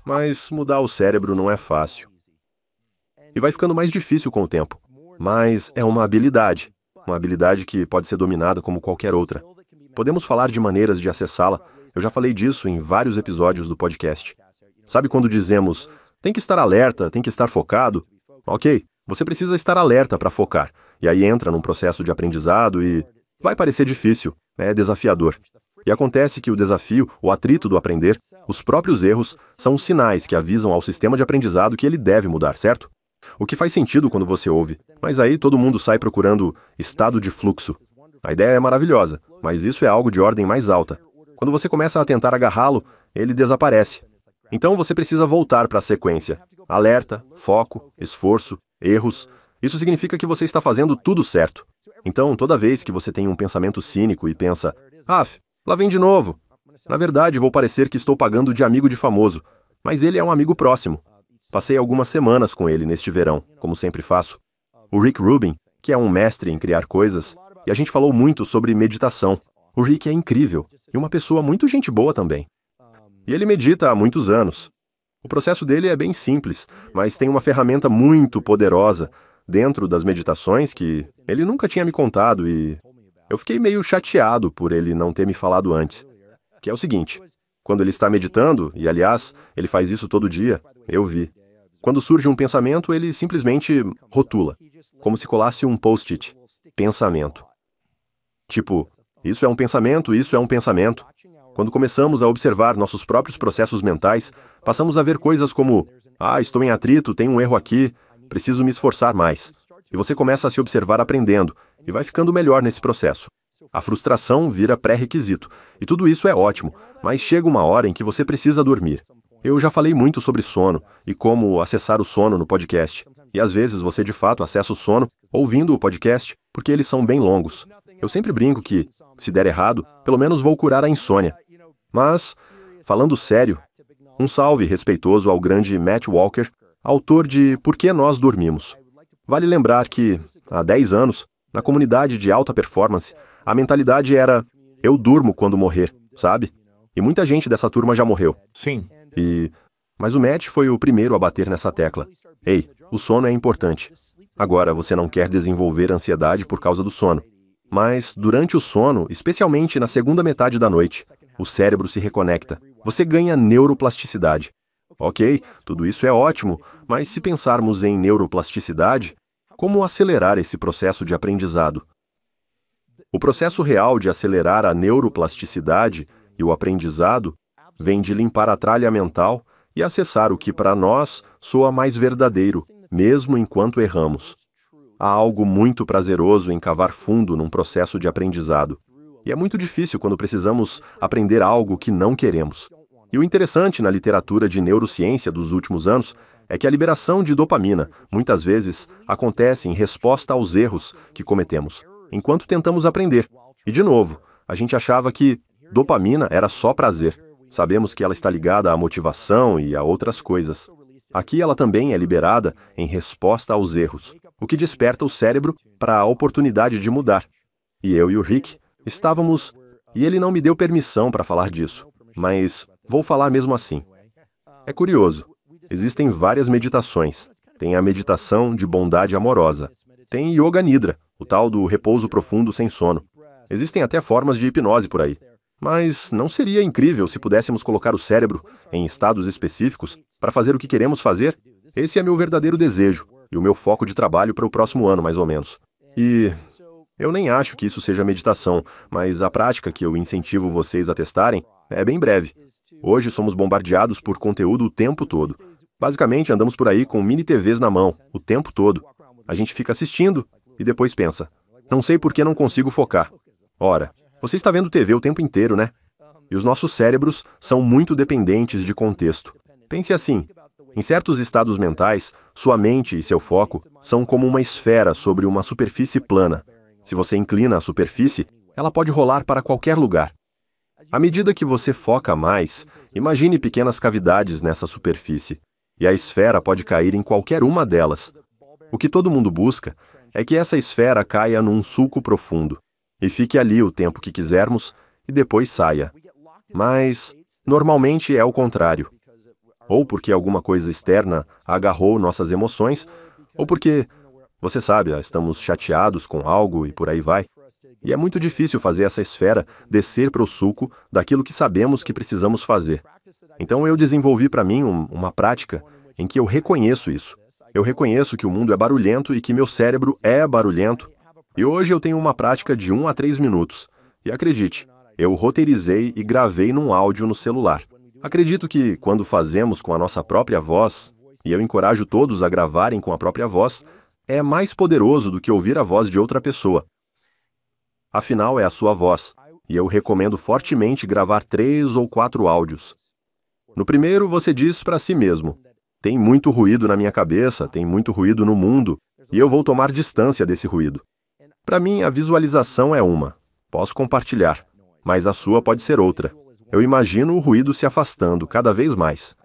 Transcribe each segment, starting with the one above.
Mas mudar o cérebro não é fácil. E vai ficando mais difícil com o tempo. Mas é uma habilidade que pode ser dominada como qualquer outra. Podemos falar de maneiras de acessá-la. Eu já falei disso em vários episódios do podcast. Sabe quando dizemos, tem que estar alerta, tem que estar focado? Ok, você precisa estar alerta para focar. E aí entra num processo de aprendizado e vai parecer difícil, é desafiador. E acontece que o desafio, o atrito do aprender, os próprios erros, são os sinais que avisam ao sistema de aprendizado que ele deve mudar, certo? O que faz sentido quando você ouve, mas aí todo mundo sai procurando estado de fluxo. A ideia é maravilhosa, mas isso é algo de ordem mais alta. Quando você começa a tentar agarrá-lo, ele desaparece. Então você precisa voltar para a sequência. Alerta, foco, esforço, erros. Isso significa que você está fazendo tudo certo. Então, toda vez que você tem um pensamento cínico e pensa, lá vem de novo. Na verdade, vou parecer que estou pagando de amigo de famoso, mas ele é um amigo próximo. Passei algumas semanas com ele neste verão, como sempre faço. O Rick Rubin, que é um mestre em criar coisas, e a gente falou muito sobre meditação. O Rick é incrível, e uma pessoa muito gente boa também. E ele medita há muitos anos. O processo dele é bem simples, mas tem uma ferramenta muito poderosa dentro das meditações que ele nunca tinha me contado e eu fiquei meio chateado por ele não ter me falado antes. Que é o seguinte, quando ele está meditando, e aliás, ele faz isso todo dia, eu vi. Quando surge um pensamento, ele simplesmente rotula, como se colasse um post-it. Pensamento. Tipo, isso é um pensamento, isso é um pensamento. Quando começamos a observar nossos próprios processos mentais, passamos a ver coisas como, estou em atrito, tem um erro aqui, preciso me esforçar mais. E você começa a se observar aprendendo, e vai ficando melhor nesse processo. A frustração vira pré-requisito, e tudo isso é ótimo, mas chega uma hora em que você precisa dormir. Eu já falei muito sobre sono, e como acessar o sono no podcast. E às vezes você de fato acessa o sono ouvindo o podcast, porque eles são bem longos. Eu sempre brinco que, se der errado, pelo menos vou curar a insônia. Mas, falando sério, um salve respeitoso ao grande Matt Walker, autor de Por que Nós Dormimos. Vale lembrar que, há 10 anos, na comunidade de alta performance, a mentalidade era, eu durmo quando morrer, sabe? E muita gente dessa turma já morreu. Sim. Mas o Matt foi o primeiro a bater nessa tecla. Ei, o sono é importante. Agora, você não quer desenvolver ansiedade por causa do sono. Mas, durante o sono, especialmente na segunda metade da noite, o cérebro se reconecta. Você ganha neuroplasticidade. Ok, tudo isso é ótimo, mas se pensarmos em neuroplasticidade, como acelerar esse processo de aprendizado? O processo real de acelerar a neuroplasticidade e o aprendizado vem de limpar a tralha mental e acessar o que para nós soa mais verdadeiro, mesmo enquanto erramos. Há algo muito prazeroso em cavar fundo num processo de aprendizado. E é muito difícil quando precisamos aprender algo que não queremos. E o interessante na literatura de neurociência dos últimos anos é que a liberação de dopamina, muitas vezes, acontece em resposta aos erros que cometemos, enquanto tentamos aprender. E, de novo, a gente achava que dopamina era só prazer. Sabemos que ela está ligada à motivação e a outras coisas. Aqui ela também é liberada em resposta aos erros, o que desperta o cérebro para a oportunidade de mudar. E eu e o Rick estávamos... E ele não me deu permissão para falar disso, mas vou falar mesmo assim. É curioso. Existem várias meditações. Tem a meditação de bondade amorosa. Tem Yoga Nidra, o tal do repouso profundo sem sono. Existem até formas de hipnose por aí. Mas não seria incrível se pudéssemos colocar o cérebro em estados específicos para fazer o que queremos fazer? Esse é meu verdadeiro desejo e o meu foco de trabalho para o próximo ano, mais ou menos. E eu nem acho que isso seja meditação, mas a prática que eu incentivo vocês a testarem é bem breve. Hoje somos bombardeados por conteúdo o tempo todo. Basicamente, andamos por aí com mini TVs na mão, o tempo todo. A gente fica assistindo e depois pensa, não sei por que não consigo focar. Ora, você está vendo TV o tempo inteiro, né? E os nossos cérebros são muito dependentes de contexto. Pense assim, em certos estados mentais, sua mente e seu foco são como uma esfera sobre uma superfície plana. Se você inclina a superfície, ela pode rolar para qualquer lugar. À medida que você foca mais, imagine pequenas cavidades nessa superfície, e a esfera pode cair em qualquer uma delas. O que todo mundo busca é que essa esfera caia num sulco profundo, e fique ali o tempo que quisermos, e depois saia. Mas, normalmente é o contrário. ou porque alguma coisa externa agarrou nossas emoções, ou porque, você sabe, estamos chateados com algo e por aí vai. E é muito difícil fazer essa esfera descer para o suco daquilo que sabemos que precisamos fazer. Então eu desenvolvi para mim uma prática em que eu reconheço isso. Eu reconheço que o mundo é barulhento e que meu cérebro é barulhento. E hoje eu tenho uma prática de 1 a 3 minutos. E acredite, eu roteirizei e gravei num áudio no celular. Acredito que quando fazemos com a nossa própria voz, e eu encorajo todos a gravarem com a própria voz, é mais poderoso do que ouvir a voz de outra pessoa. Afinal, é a sua voz, e eu recomendo fortemente gravar 3 ou 4 áudios. No primeiro, você diz para si mesmo: tem muito ruído na minha cabeça, tem muito ruído no mundo, e eu vou tomar distância desse ruído. Para mim, a visualização é uma. Posso compartilhar, mas a sua pode ser outra. Eu imagino o ruído se afastando cada vez mais.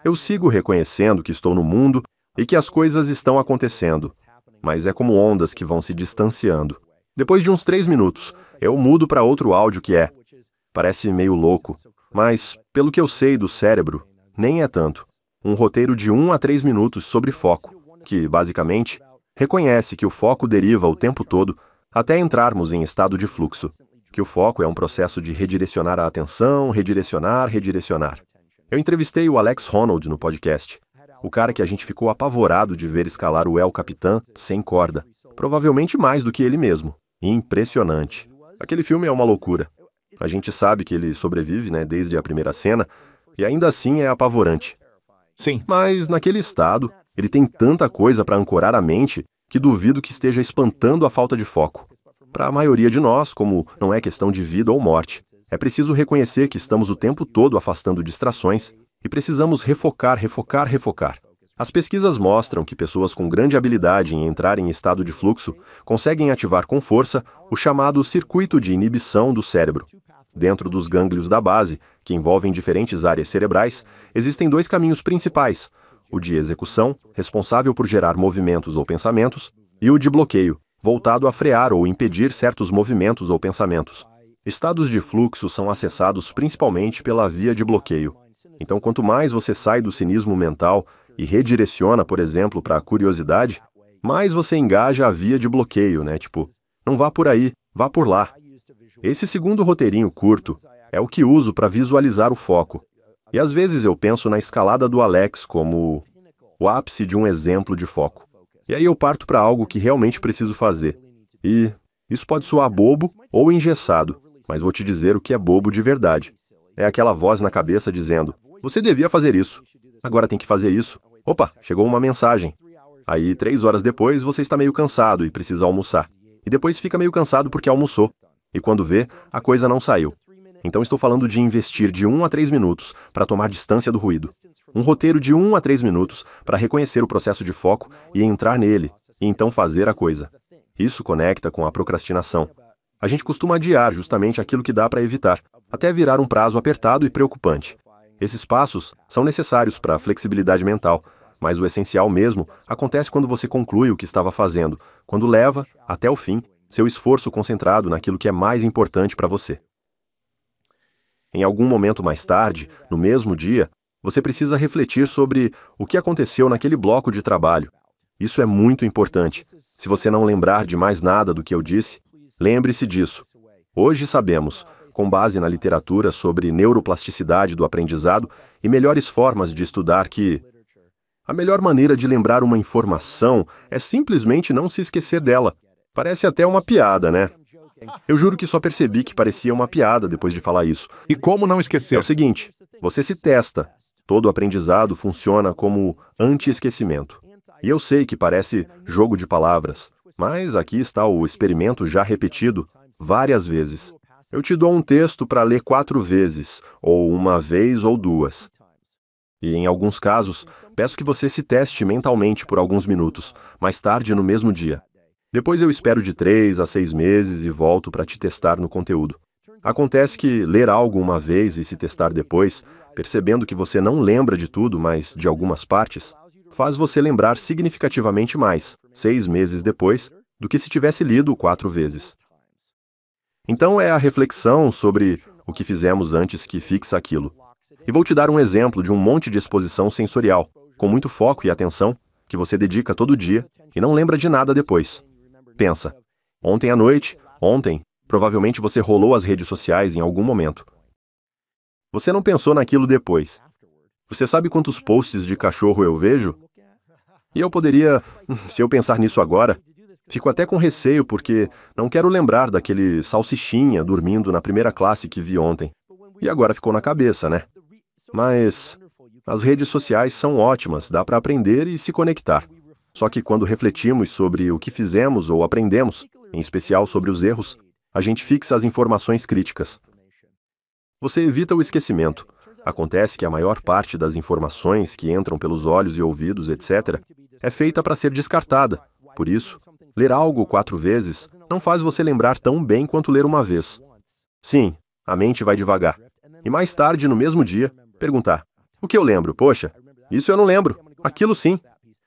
Eu sigo reconhecendo que estou no mundo e que as coisas estão acontecendo, mas é como ondas que vão se distanciando. Depois de uns 3 minutos, eu mudo para outro áudio que parece meio louco, mas, pelo que eu sei do cérebro, nem é tanto. Um roteiro de 1 a 3 minutos sobre foco, que, basicamente, reconhece que o foco deriva o tempo todo até entrarmos em estado de fluxo, que o foco é um processo de redirecionar a atenção, redirecionar. Eu entrevistei o Alex Honnold no podcast, o cara que a gente ficou apavorado de ver escalar o El Capitan sem corda, provavelmente mais do que ele mesmo. Impressionante. Aquele filme é uma loucura. A gente sabe que ele sobrevive, desde a primeira cena, e ainda assim é apavorante. Sim. Mas, naquele estado, ele tem tanta coisa para ancorar a mente que duvido que esteja espantando a falta de foco. Para a maioria de nós, como não é questão de vida ou morte, é preciso reconhecer que estamos o tempo todo afastando distrações e precisamos refocar. As pesquisas mostram que pessoas com grande habilidade em entrar em estado de fluxo conseguem ativar com força o chamado circuito de inibição do cérebro. Dentro dos gânglios da base, que envolvem diferentes áreas cerebrais, existem 2 caminhos principais: o de execução, responsável por gerar movimentos ou pensamentos, e o de bloqueio, voltado a frear ou impedir certos movimentos ou pensamentos. Estados de fluxo são acessados principalmente pela via de bloqueio. Então, quanto mais você sai do cinismo mental e redireciona, por exemplo, para a curiosidade, mais você engaja a via de bloqueio, não vá por aí, vá por lá. Esse segundo roteirinho curto é o que uso para visualizar o foco. E às vezes eu penso na escalada do Alex como o ápice de um exemplo de foco. E aí eu parto para algo que realmente preciso fazer. E isso pode soar bobo ou engessado, mas vou te dizer o que é bobo de verdade. É aquela voz na cabeça dizendo: você devia fazer isso. Agora tem que fazer isso. Opa, chegou uma mensagem. Aí, 3 horas depois, você está meio cansado e precisa almoçar. E depois fica meio cansado porque almoçou. E quando vê, a coisa não saiu. Então estou falando de investir de 1 a 3 minutos para tomar distância do ruído. Um roteiro de 1 a 3 minutos para reconhecer o processo de foco e entrar nele, e então fazer a coisa. Isso conecta com a procrastinação. A gente costuma adiar justamente aquilo que dá para evitar, até virar um prazo apertado e preocupante. Esses passos são necessários para a flexibilidade mental, mas o essencial mesmo acontece quando você conclui o que estava fazendo, quando leva, até o fim, seu esforço concentrado naquilo que é mais importante para você. Em algum momento mais tarde, no mesmo dia, você precisa refletir sobre o que aconteceu naquele bloco de trabalho. Isso é muito importante. Se você não lembrar de mais nada do que eu disse, lembre-se disso. Hoje sabemos, com base na literatura sobre neuroplasticidade do aprendizado e melhores formas de estudar, que a melhor maneira de lembrar uma informação é simplesmente não se esquecer dela. Parece até uma piada, né? Eu juro que só percebi que parecia uma piada depois de falar isso. E como não esquecer? É o seguinte, você se testa. Todo aprendizado funciona como anti-esquecimento. E eu sei que parece jogo de palavras, mas aqui está o experimento já repetido várias vezes. Eu te dou um texto para ler 4 vezes, ou 1 vez ou 2. E, em alguns casos, peço que você se teste mentalmente por alguns minutos, mais tarde no mesmo dia. Depois eu espero de 3 a 6 meses e volto para te testar no conteúdo. Acontece que ler algo uma vez e se testar depois, percebendo que você não lembra de tudo, mas de algumas partes, faz você lembrar significativamente mais, 6 meses depois, do que se tivesse lido 4 vezes. Então é a reflexão sobre o que fizemos antes que fixa aquilo. E vou te dar um exemplo de um monte de exposição sensorial, com muito foco e atenção, que você dedica todo dia e não lembra de nada depois. Pensa, ontem à noite, provavelmente você rolou as redes sociais em algum momento. Você não pensou naquilo depois. Você sabe quantos posts de cachorro eu vejo? E eu poderia, se eu pensar nisso agora, fico até com receio porque não quero lembrar daquele salsichinha dormindo na primeira classe que vi ontem. E agora ficou na cabeça, né? Mas as redes sociais são ótimas, dá para aprender e se conectar. Só que quando refletimos sobre o que fizemos ou aprendemos, em especial sobre os erros, a gente fixa as informações críticas. Você evita o esquecimento. Acontece que a maior parte das informações que entram pelos olhos e ouvidos, etc., é feita para ser descartada. Por isso, ler algo 4 vezes não faz você lembrar tão bem quanto ler uma vez. Sim, a mente vai devagar. E mais tarde, no mesmo dia, perguntar: o que eu lembro? Poxa, isso eu não lembro. Aquilo sim.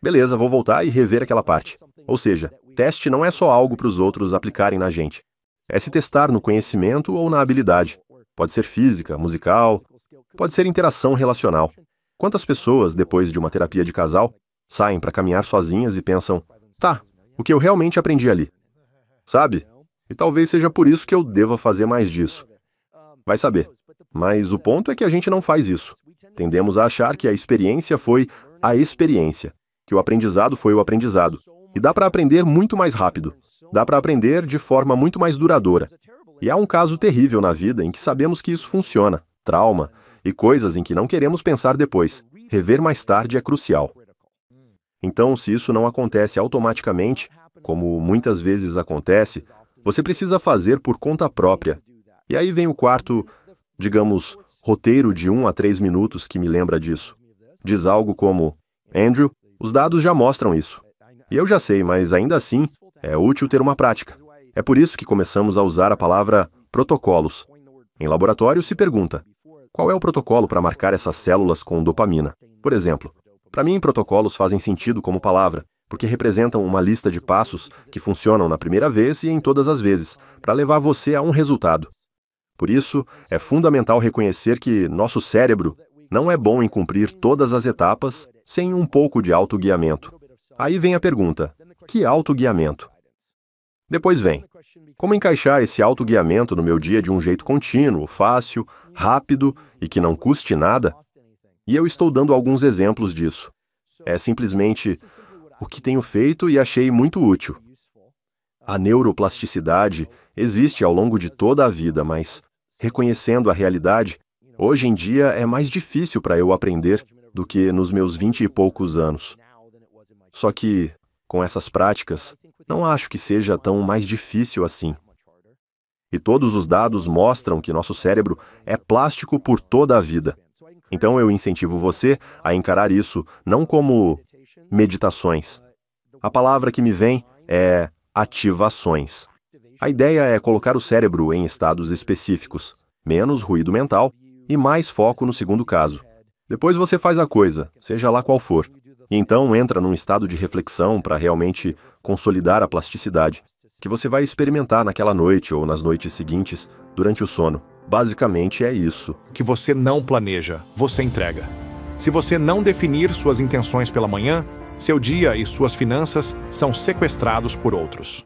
Beleza, vou voltar e rever aquela parte. Ou seja, teste não é só algo para os outros aplicarem na gente. É se testar no conhecimento ou na habilidade. Pode ser física, musical, pode ser interação relacional. Quantas pessoas, depois de uma terapia de casal, saem para caminhar sozinhas e pensam: tá, o que eu realmente aprendi ali? Sabe? E talvez seja por isso que eu deva fazer mais disso. Vai saber. Mas o ponto é que a gente não faz isso. Tendemos a achar que a experiência foi a experiência, que o aprendizado foi o aprendizado. E dá para aprender muito mais rápido. Dá para aprender de forma muito mais duradoura. E há um caso terrível na vida em que sabemos que isso funciona, trauma, e coisas em que não queremos pensar depois. Rever mais tarde é crucial. Então, se isso não acontece automaticamente, como muitas vezes acontece, você precisa fazer por conta própria. E aí vem o quarto, digamos, roteiro de 1 a 3 minutos que me lembra disso. Diz algo como: Andrew, os dados já mostram isso. E eu já sei, mas ainda assim, é útil ter uma prática. É por isso que começamos a usar a palavra protocolos. Em laboratório se pergunta: qual é o protocolo para marcar essas células com dopamina? Por exemplo, para mim protocolos fazem sentido como palavra, porque representam uma lista de passos que funcionam na primeira vez e em todas as vezes, para levar você a um resultado. Por isso, é fundamental reconhecer que nosso cérebro não é bom em cumprir todas as etapas sem um pouco de autoguiamento. Aí vem a pergunta: que autoguiamento? Depois vem: como encaixar esse autoguiamento no meu dia de um jeito contínuo, fácil, rápido e que não custe nada? E eu estou dando alguns exemplos disso. É simplesmente o que tenho feito e achei muito útil. A neuroplasticidade existe ao longo de toda a vida, mas, reconhecendo a realidade, hoje em dia é mais difícil para eu aprender do que nos meus 20 e poucos anos. Só que, com essas práticas, não acho que seja tão mais difícil assim. E todos os dados mostram que nosso cérebro é plástico por toda a vida. Então eu incentivo você a encarar isso não como meditações. A palavra que me vem é ativações. A ideia é colocar o cérebro em estados específicos, menos ruído mental e mais foco no segundo caso. Depois você faz a coisa, seja lá qual for. E então entra num estado de reflexão para realmente consolidar a plasticidade, que você vai experimentar naquela noite ou nas noites seguintes, durante o sono. Basicamente é isso. Que você não planeja, você entrega. Se você não definir suas intenções pela manhã, seu dia e suas finanças são sequestrados por outros.